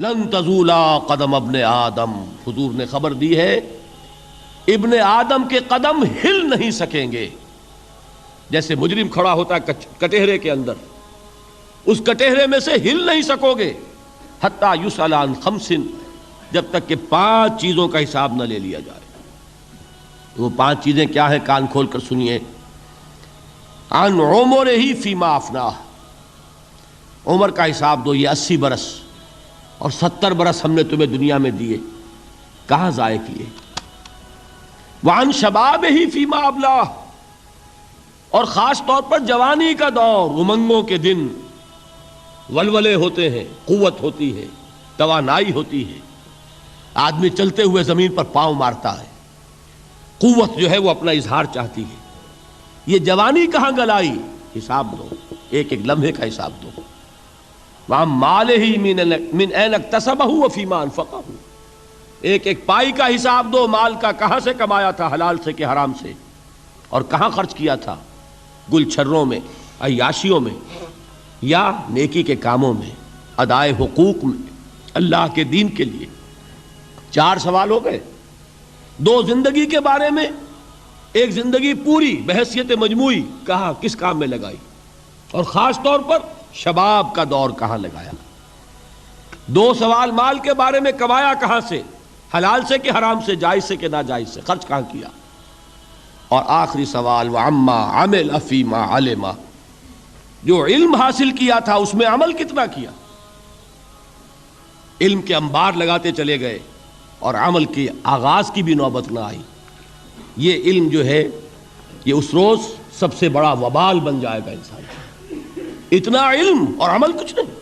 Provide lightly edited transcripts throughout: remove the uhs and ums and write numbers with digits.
لن تزولا قدم ابن آدم، حضور نے خبر دی ہے ابن آدم کے قدم ہل نہیں سکیں گے. جیسے مجرم کھڑا ہوتا ہے کٹہرے کے اندر، اس کٹہرے میں سے ہل نہیں سکو گے حتی یسأل عن خمس، جب تک کہ 5 چیزوں کا حساب نہ لے لیا جائے. وہ 5 چیزیں کیا ہیں؟ کان کھول کر سنیے. عن عمرہ فیما افناہ، عمر کا حساب دو، یہ 80 برس اور 70 برس ہم نے تمہیں دنیا میں دیے، کہاں ضائع کیے. وعن شبابہ فیما ابلاہ، اور خاص طور پر جوانی کا دور، امنگوں کے دن، ولولے ہوتے ہیں، قوت ہوتی ہے، توانائی ہوتی ہے، آدمی چلتے ہوئے زمین پر پاؤں مارتا ہے، قوت جو ہے وہ اپنا اظہار چاہتی ہے. یہ جوانی کہاں گلائی؟ حساب دو، ایک ایک لمحے کا حساب دو. وَعَن مَالِهِ مِنْ أَيْنَ اكْتَسَبَهُ وَفِيمَا أَنْفَقَهُ، ایک ایک پائی کا حساب دو، مال کا کہاں سے کمایا تھا، حلال سے کہ حرام سے، اور کہاں خرچ کیا تھا، گل چھروں میں، عیاشیوں میں، یا نیکی کے کاموں میں، ادائے حقوق میں، اللہ کے دین کے لیے. 4 سوال ہو گئے. 2 زندگی کے بارے میں، ایک زندگی پوری بحیثیت مجموعی کہاں کس کام میں لگائی، اور خاص طور پر شباب کا دور کہاں لگایا. 2 سوال مال کے بارے میں، کمایا کہاں سے، حلال سے کہ حرام سے، جائز سے کہ ناجائز سے، خرچ کہاں کیا. اور آخری سوال وعما عمل فیما علم، جو علم حاصل کیا تھا اس میں عمل کتنا کیا. علم کے انبار لگاتے چلے گئے اور عمل کے آغاز کی بھی نوبت نہ آئی. یہ علم جو ہے یہ اس روز سب سے بڑا وبال بن جائے گا انسان. اتنا علم اور عمل کچھ نہیں،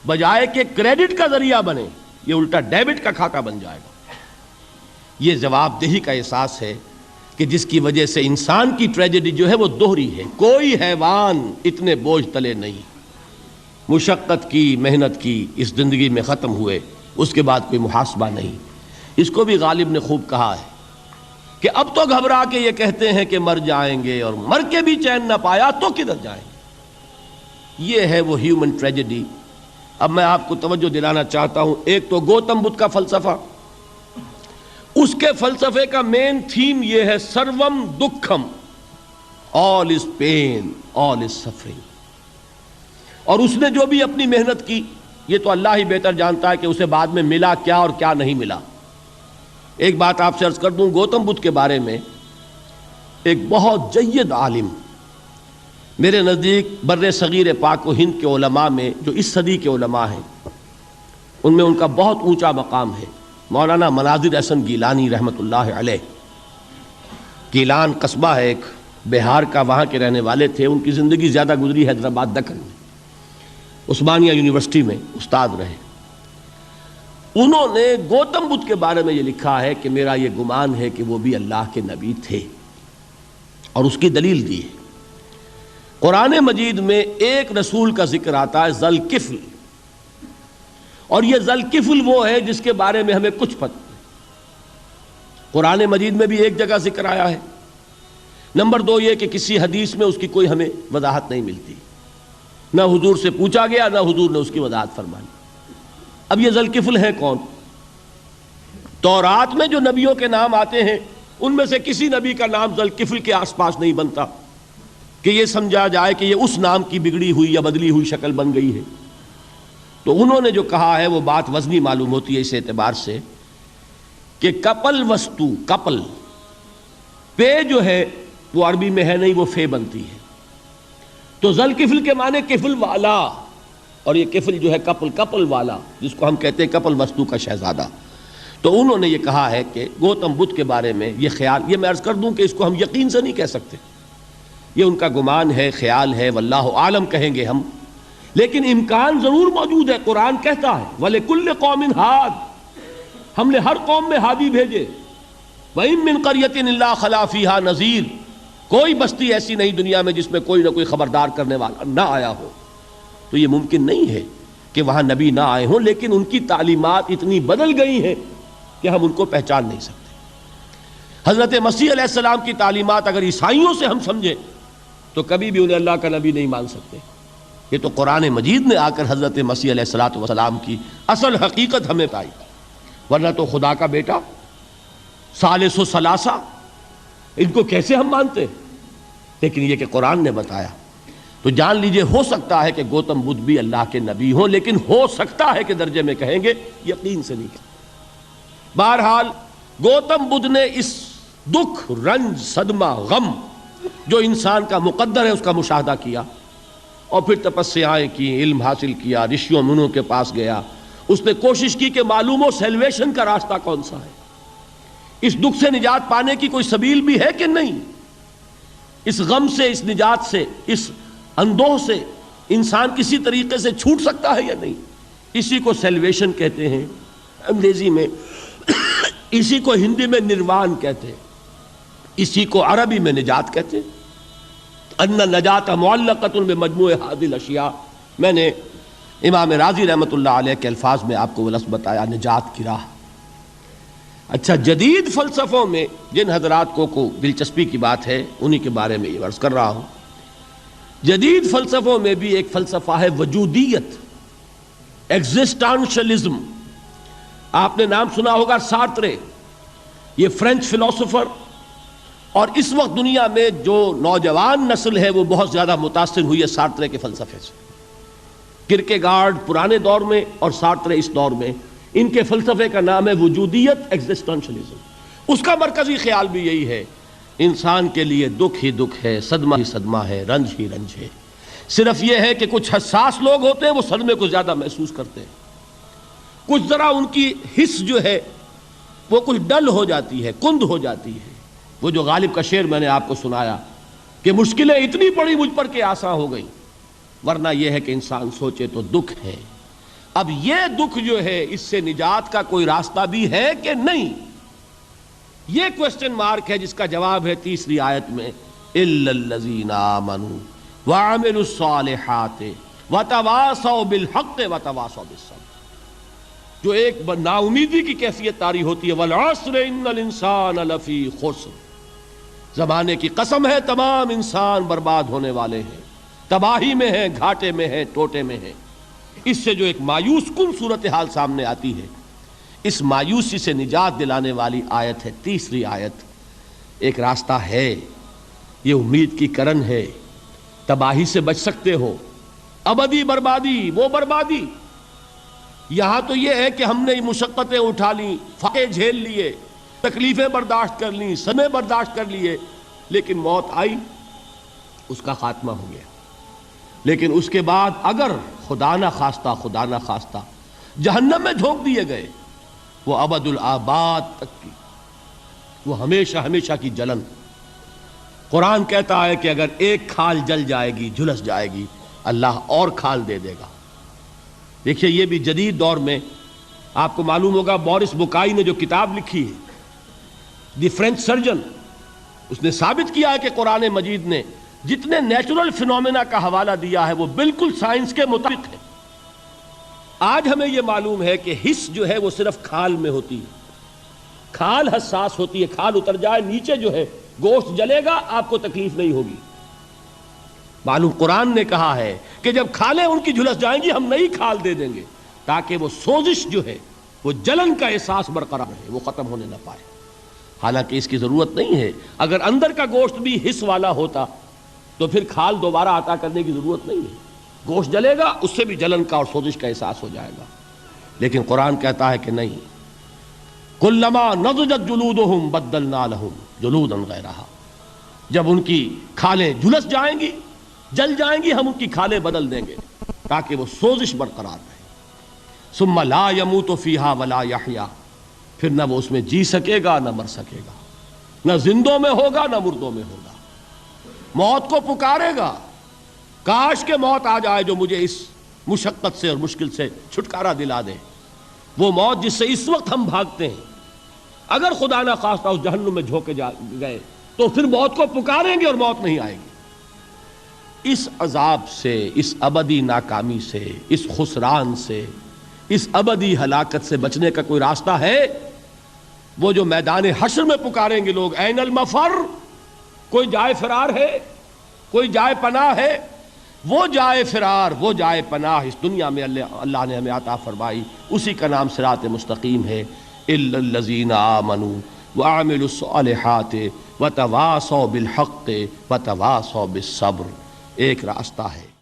بجائے کہ کریڈٹ کا ذریعہ بنے یہ الٹا ڈیبٹ کا کھاتہ بن جائے گا. یہ جواب دہی کا احساس ہے کہ جس کی وجہ سے انسان کی ٹریجڈی جو ہے وہ دوہری ہے. کوئی حیوان اتنے بوجھ تلے نہیں، مشقت کی، محنت کی، اس زندگی میں ختم ہوئے، اس کے بعد کوئی محاسبہ نہیں. اس کو بھی غالب نے خوب کہا ہے کہ اب تو گھبرا کے یہ کہتے ہیں کہ مر جائیں گے، اور مر کے بھی چین نہ پایا تو کدھر جائیں گے. یہ ہے وہ ہیومن ٹریجڈی. اب میں آپ کو توجہ دلانا چاہتا ہوں، ایک تو گوتم بدھ کا فلسفہ، اس کے فلسفے کا مین تھیم یہ ہے سروم دکھم، آل از پین، آل از سفرنگ. اور اس نے جو بھی اپنی محنت کی یہ تو اللہ ہی بہتر جانتا ہے کہ اسے بعد میں ملا کیا اور کیا نہیں ملا. ایک بات آپ سے عرض کر دوں، گوتم بدھ کے بارے میں ایک بہت جید عالم میرے نزدیک بر صغیر پاک و ہند کے علماء میں، جو اس صدی کے علماء ہیں، ان میں ان کا بہت اونچا مقام ہے، مولانا مناظر احسن گیلانی رحمۃ اللہ علیہ. گیلان قصبہ ہے ایک بہار کا، وہاں کے رہنے والے تھے. ان کی زندگی زیادہ گزری حیدرآباد دکن میں، عثمانیہ یونیورسٹی میں استاد رہے. انہوں نے گوتم بدھ کے بارے میں یہ لکھا ہے کہ میرا یہ گمان ہے کہ وہ بھی اللہ کے نبی تھے، اور اس کی دلیل دی ہے. قرآن مجید میں ایک رسول کا ذکر آتا ہے، ذوالکفل، اور یہ ذوالکفل وہ ہے جس کے بارے میں ہمیں کچھ پتہ نہیں. قرآن مجید میں بھی ایک جگہ ذکر آیا ہے. نمبر 2 یہ کہ کسی حدیث میں اس کی کوئی ہمیں وضاحت نہیں ملتی، نہ حضور سے پوچھا گیا نہ حضور نے اس کی وضاحت فرمائی. اب یہ ذوالکفل ہے کون؟ تورات میں جو نبیوں کے نام آتے ہیں ان میں سے کسی نبی کا نام ذوالکفل کے آس پاس نہیں بنتا کہ یہ سمجھا جائے کہ یہ اس نام کی بگڑی ہوئی یا بدلی ہوئی شکل بن گئی ہے. تو انہوں نے جو کہا ہے وہ بات وزنی معلوم ہوتی ہے اس اعتبار سے کہ کپل وستو، کپل پے جو ہے وہ عربی میں ہے نہیں، وہ فے بنتی ہے. تو ذوالکفل کے معنی کفل والا، اور یہ کفل جو ہے کپل، کپل والا، جس کو ہم کہتے ہیں کپل وستو کا شہزادہ. تو انہوں نے یہ کہا ہے کہ گوتم بدھ کے بارے میں یہ خیال، یہ میں عرض کر دوں کہ اس کو ہم یقین سے نہیں کہہ سکتے، یہ ان کا گمان ہے، خیال ہے، واللہ عالم کہیں گے ہم، لیکن امکان ضرور موجود ہے. قرآن کہتا ہے وَلِكُلِّ قَوْمٍ ہَادٍ، ہم نے ہر قوم میں ہادی بھیجے. وَإِن مِّن قَرْيَةٍ إِلَّا خَلَا فِيهَا نَذِيرٌ، کوئی بستی ایسی نہیں دنیا میں جس میں کوئی نہ کوئی خبردار کرنے والا نہ آیا ہو. تو یہ ممکن نہیں ہے کہ وہاں نبی نہ آئے ہوں، لیکن ان کی تعلیمات اتنی بدل گئی ہیں کہ ہم ان کو پہچان نہیں سکتے. حضرت مسیح علیہ السلام کی تعلیمات اگر عیسائیوں سے ہم سمجھیں تو کبھی بھی انہیں اللہ کا نبی نہیں مان سکتے. یہ تو قرآن مجید نے آ کر حضرت مسیح علیہ الصلوۃ والسلام کی اصل حقیقت ہمیں بتائی، ورنہ تو خدا کا بیٹا ثالث و ثلاثہ ان کو کیسے ہم مانتے ہیں؟ لیکن یہ کہ قرآن نے بتایا تو جان لیجئے ہو سکتا ہے کہ گوتم بدھ بھی اللہ کے نبی ہوں، لیکن ہو سکتا ہے کہ درجے میں کہیں گے، یقین سے نہیں کہیں۔ بہرحال گوتم بدھ نے اس دکھ، رنج، صدمہ، غم جو انسان کا مقدر ہے اس کا مشاہدہ کیا، اور پھر تپسیائیں کی، علم حاصل کیا، رشیوں منوں کے پاس گیا، اس نے کوشش کی کہ معلوم ہو سیلویشن کا راستہ کون سا ہے، اس دکھ سے نجات پانے کی کوئی سبیل بھی ہے کہ نہیں، اس غم سے، اس نجات سے، اس اندوہ سے انسان کسی طریقے سے چھوٹ سکتا ہے یا نہیں۔ اسی کو سیلویشن کہتے ہیں انگریزی میں، اسی کو ہندی میں نروان کہتے ہیں، اسی کو عربی میں نجات کہتے ہیں۔ ان النجات معلقۃ بمجموع هذه الاشیاء، میں نے امام رازی رحمۃ اللہ علیہ کے الفاظ میں آپ کو وہ لفظ بتایا، نجات کی راہ۔ اچھا، جدید فلسفوں میں جن حضرات کو دلچسپی کی بات ہے انہی کے بارے میں یہ عرض کر رہا ہوں۔ جدید فلسفوں میں بھی ایک فلسفہ ہے وجودیت، ایگزسٹانشلزم۔ آپ نے نام سنا ہوگا سارترے، یہ فرینچ فلسفر، اور اس وقت دنیا میں جو نوجوان نسل ہے وہ بہت زیادہ متاثر ہوئی ہے سارترے کے فلسفے سے۔ کرکیگارڈ پرانے دور میں اور سارترے اس دور میں، ان کے فلسفے کا نام ہے وجودیت، ایگزسٹانشلزم۔ اس کا مرکزی خیال بھی یہی ہے، انسان کے لیے دکھ ہی دکھ ہے، صدمہ ہی صدمہ ہے، رنج ہی رنج ہے۔ صرف یہ ہے کہ کچھ حساس لوگ ہوتے ہیں وہ صدمے کو زیادہ محسوس کرتے ہیں، کچھ ذرا ان کی حس جو ہے وہ کچھ ڈل ہو جاتی ہے، کند ہو جاتی ہے۔ وہ جو غالب کا شعر میں نے آپ کو سنایا کہ مشکلیں اتنی پڑی مجھ پر کہ آساں ہو گئی، ورنہ یہ ہے کہ انسان سوچے تو دکھ ہے۔ اب یہ دکھ جو ہے اس سے نجات کا کوئی راستہ بھی ہے کہ نہیں، یہ کوسچن مارک ہے، جس کا جواب ہے تیسری آیت میں، اِلَّا الَّذِينَ آمَنُوا وَعَمِلُوا الصَّالِحَاتِ وَتَوَاصَوْا بِالْحَقِّ وَتَوَاصَوْا بِالصَّبْرِ۔ جو ایک نا امیدی کی کیفیت طاری ہوتی ہے، وَالْعَصْرِ إِنَّ الْإِنسَانَ لَفِي خُسْرٍ، زمانے کی قسم ہے تمام انسان برباد ہونے والے ہیں، تباہی میں ہیں، گھاٹے میں ہیں، ٹوٹے میں ہیں۔ اس سے جو ایک مایوس کن صورتحال سامنے آتی ہے، اس مایوسی سے نجات دلانے والی آیت ہے تیسری آیت۔ ایک راستہ ہے، یہ امید کی کرن ہے، تباہی سے بچ سکتے ہو، ابدی بربادی وہ بربادی۔ یہاں تو یہ ہے کہ ہم نے مشقتیں اٹھا لیں، فاقے جھیل لیے، تکلیفیں برداشت کر لیں، صدمے برداشت کر لیے، لیکن موت آئی، اس کا خاتمہ ہو گیا۔ لیکن اس کے بعد اگر خدا نہ خواستہ جہنم میں جھونک دیے گئے، وہ ابد الآباد تک کی، وہ ہمیشہ ہمیشہ کی جلن۔ قرآن کہتا ہے کہ اگر ایک کھال جل جائے گی، جھلس جائے گی، اللہ اور کھال دے دے گا۔ دیکھیے یہ بھی جدید دور میں آپ کو معلوم ہوگا، بورس بکائی نے جو کتاب لکھی ہے، دی فرینچ سرجن، اس نے ثابت کیا ہے کہ قرآن مجید نے جتنے نیچرل فینومینا کا حوالہ دیا ہے وہ بالکل سائنس کے مطابق ہے۔ آج ہمیں یہ معلوم ہے کہ حس جو ہے وہ صرف کھال میں ہوتی ہے، کھال حساس ہوتی ہے، کھال اتر جائے نیچے جو ہے گوشت جلے گا، آپ کو تکلیف نہیں ہوگی۔ معلوم قرآن نے کہا ہے کہ جب کھالیں ان کی جھلس جائیں گی ہم نئی کھال دے دیں گے، تاکہ وہ سوزش جو ہے، وہ جلن کا احساس برقرار رہے، وہ ختم ہونے نہ پائے۔ حالانکہ اس کی ضرورت نہیں ہے، اگر اندر کا گوشت بھی حس والا ہوتا تو پھر کھال دوبارہ عطا کرنے کی ضرورت نہیں ہے، گوشت جلے گا، اس سے بھی جلن کا اور سوزش کا احساس ہو جائے گا۔ لیکن قرآن کہتا ہے کہ نہیں، کلما نضجت جلودہم بدلنا لہم جلودا غیرہا، جب ان کی کھالیں جھلس جائیں گی، جل جائیں گی، ہم ان کی کھالیں بدل دیں گے تاکہ وہ سوزش برقرار رہے۔ ثم لا يموت فيها ولا يحيا، پھر نہ وہ اس میں جی سکے گا نہ مر سکے گا، نہ زندوں میں ہوگا نہ مردوں میں ہوگا۔ موت کو پکارے گا، کاش کہ موت آ جائے جو مجھے اس مشقت سے اور مشکل سے چھٹکارا دلا دے۔ وہ موت جس سے اس وقت ہم بھاگتے ہیں، اگر خدا نہ خواستہ اس جہنم میں جھونکے گئے تو پھر موت کو پکاریں گے اور موت نہیں آئے گی۔ اس عذاب سے، اس ابدی ناکامی سے، اس خسران سے، اس ابدی ہلاکت سے بچنے کا کوئی راستہ ہے؟ وہ جو میدان حشر میں پکاریں گے لوگ، این المفر، کوئی جائے فرار ہے، کوئی جائے پناہ ہے؟ وہ جائے فرار، وہ جائے پناہ اس دنیا میں اللہ نے ہمیں عطا فرمائی، اسی کا نام صراط مستقیم ہے۔ الا الذین آمنوا وعملوا الصالحات وتواصوا بالحق وتواصوا بالصبر، ایک راستہ ہے۔